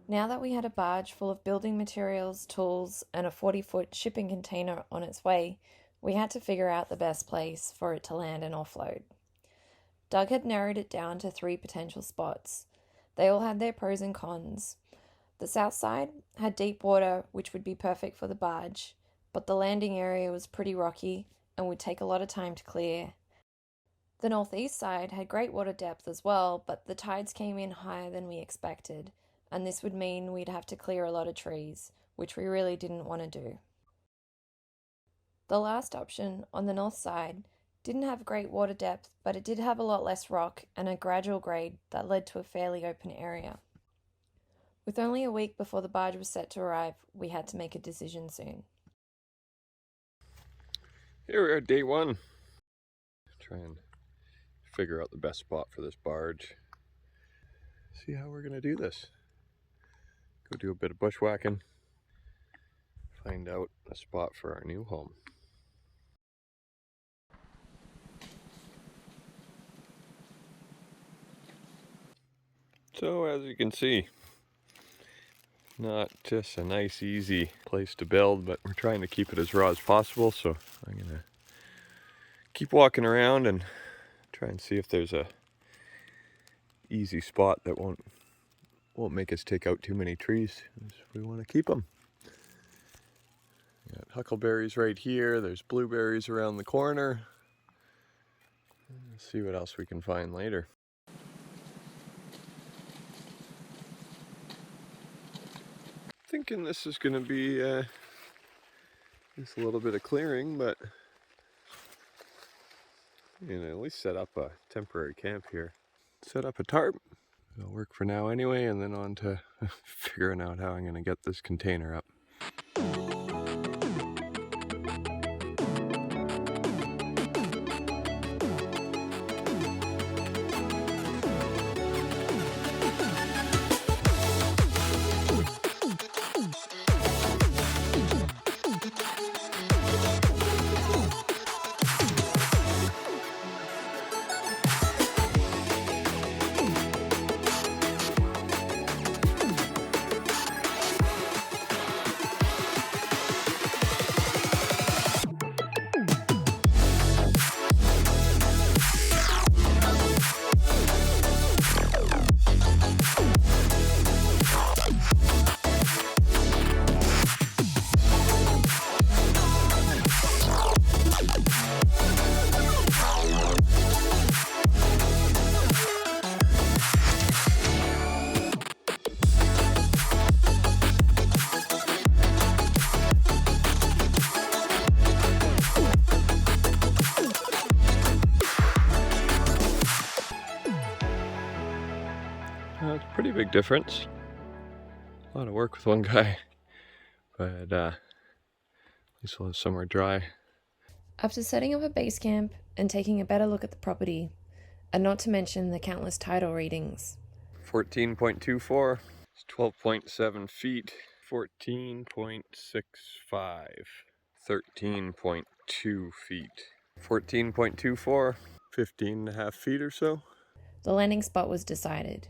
Now that we had a barge full of building materials, tools, and a 40-foot shipping container on its way, we had to figure out the best place for it to land and offload. Doug had narrowed it down to 3 potential spots. They all had their pros and cons. The south side had deep water, which would be perfect for the barge, but the landing area was pretty rocky and would take a lot of time to clear. The northeast side had great water depth as well, but the tides came in higher than we expected, and this would mean we'd have to clear a lot of trees, which we really didn't want to do. The last option, on the north side, didn't have great water depth, but it did have a lot less rock and a gradual grade that led to a fairly open area. With only a week before the barge was set to arrive, we had to make a decision soon. Here we are, day one. Try and figure out the best spot for this barge. See how we're gonna do this. Go do a bit of bushwhacking. Find out a spot for our new home. So as you can see, not just a nice easy place to build, but we're trying to keep it as raw as possible. So I'm gonna keep walking around and try and see if there's a easy spot that won't make us take out too many trees. We want to keep them. Got huckleberries right here. There's blueberries around the corner. Let's see what else we can find later. Thinking this is going to be just a little bit of clearing, but you know, at least set up a temporary camp here. Set up a tarp. It'll work for now anyway, and then on to figuring out how I'm going to get this container up. It's a pretty big difference. A lot of work with one guy, but at least we'll have somewhere dry. After setting up a base camp and taking a better look at the property, and not to mention the countless tidal readings. 14.24, it's 12.7 feet, 14.65, 13.2 feet, 14.24, 15.5 feet or so. The landing spot was decided.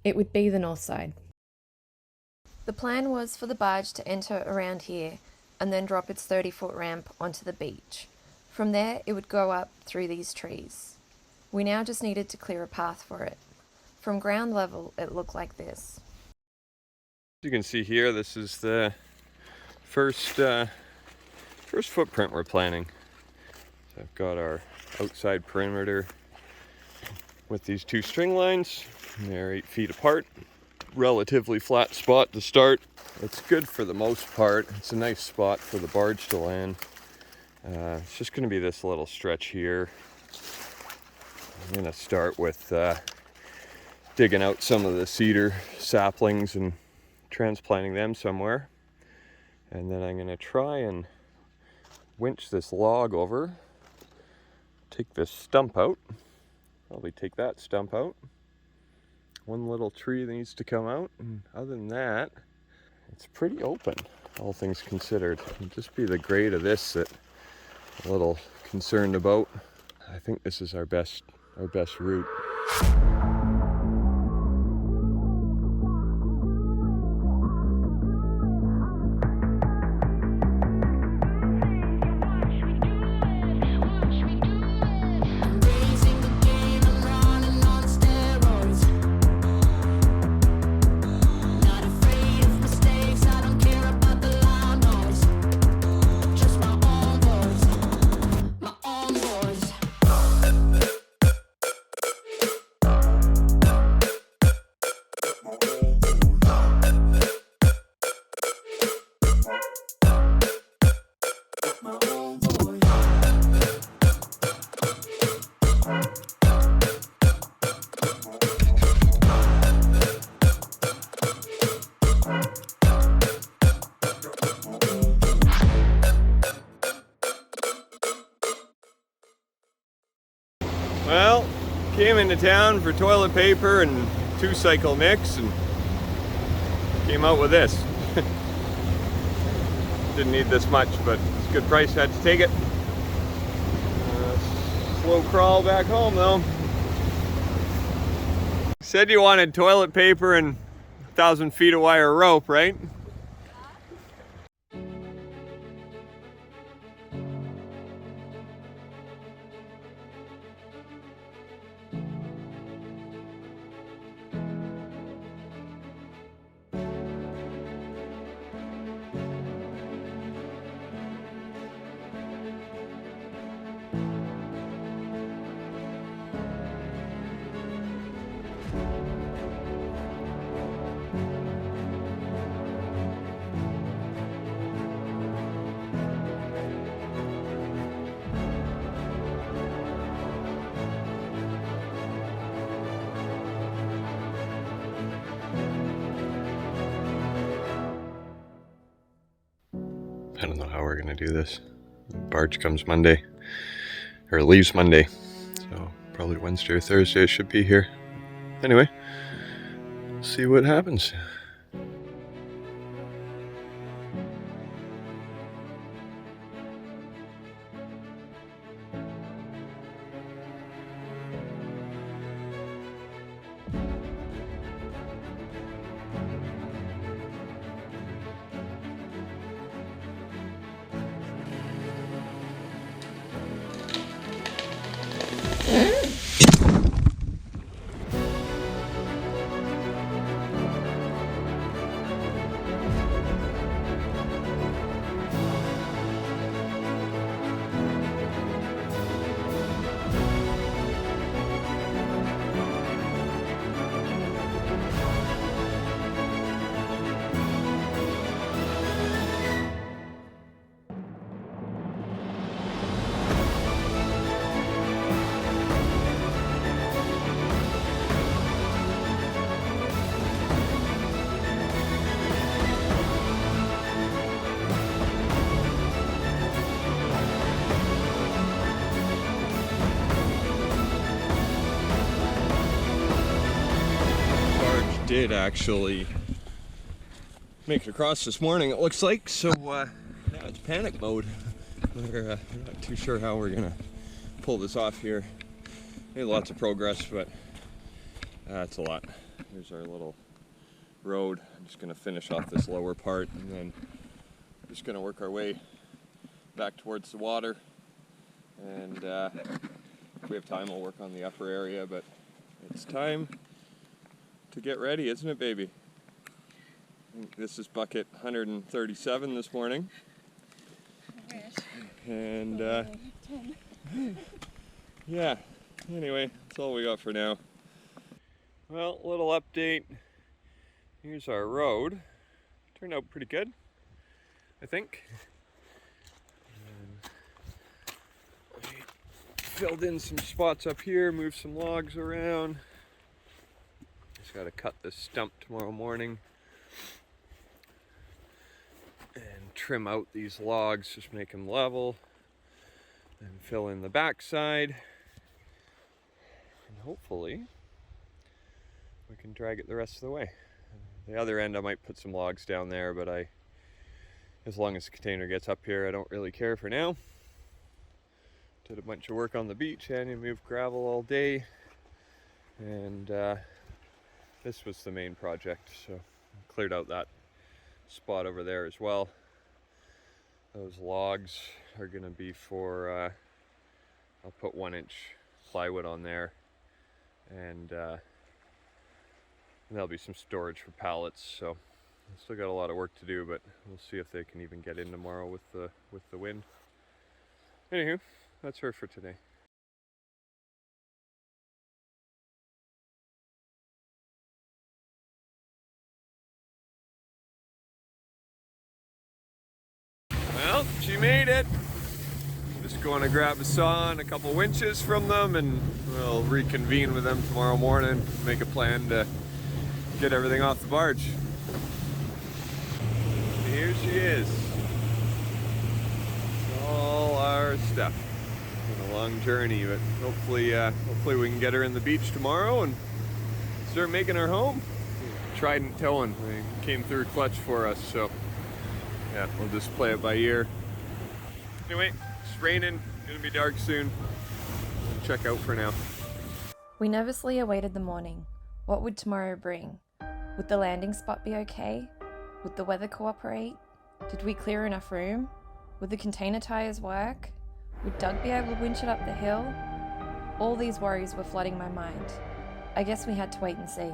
It would be the north side. The plan was for the barge to enter around here and then drop its 30-foot ramp onto the beach. From there, it would go up through these trees. We now just needed to clear a path for it. From ground level, it looked like this. As you can see here, this is the first footprint we're planning. So I've got our outside perimeter with these 2 string lines. They're 8 feet apart. Relatively flat spot to start. It's good for the most part. It's a nice spot for the barge to land. It's just going to be this little stretch here. I'm going to start with digging out some of the cedar saplings and transplanting them somewhere. And then I'm going to try and winch this log over. Take this stump out. Probably take that stump out. One little tree that needs to come out, and other than that, it's pretty open, all things considered. It'll just be the grade of this that I'm a little concerned about. I think this is our best route. into town for toilet paper and 2-cycle mix and came out with this. Didn't need this much, but it's a good price, had to take it. Slow crawl back home though. Said you wanted toilet paper and 1,000 feet of wire rope, right? I don't know how we're gonna do this. Barge comes Monday, or leaves Monday, so probably Wednesday or Thursday it should be here. Anyway, see what happens. Did actually make it across this morning, it looks like, so now it's panic mode. We're not too sure how we're gonna pull this off here. Made lots of progress, but it's a lot. Here's our little road. I'm just gonna finish off this lower part and then just gonna work our way back towards the water, and if we have time we'll work on the upper area, but it's time to get ready, isn't it, baby? This is bucket 137 this morning. And yeah, anyway, that's all we got for now. Well, a little update. Here's our road. Turned out pretty good, I think. And we filled in some spots up here, moved some logs around. Got to cut this stump tomorrow morning and trim out these logs, just make them level, and fill in the backside, and hopefully we can drag it the rest of the way. The other end I might put some logs down there, but as long as the container gets up here, I don't really care for now. Did a bunch of work on the beach, Ania moved gravel all day, and this was the main project, so I cleared out that spot over there as well. Those logs are going to be for, I'll put 1-inch plywood on there, and there'll be some storage for pallets, so I've still got a lot of work to do, but we'll see if they can even get in tomorrow with the wind. Anywho, that's her for today. Well, she made it. I'm just going to grab a saw and a couple winches from them, and we'll reconvene with them tomorrow morning, make a plan to get everything off the barge. And here she is. All our stuff. Been a long journey, but hopefully we can get her in the beach tomorrow and start making her home. Trident towing, they came through clutch for us, so yeah, we'll just play it by ear. Anyway, it's raining, gonna be dark soon. We'll check out for now. We nervously awaited the morning. What would tomorrow bring? Would the landing spot be okay? Would the weather cooperate? Did we clear enough room? Would the container tires work? Would Doug be able to winch it up the hill? All these worries were flooding my mind. I guess we had to wait and see.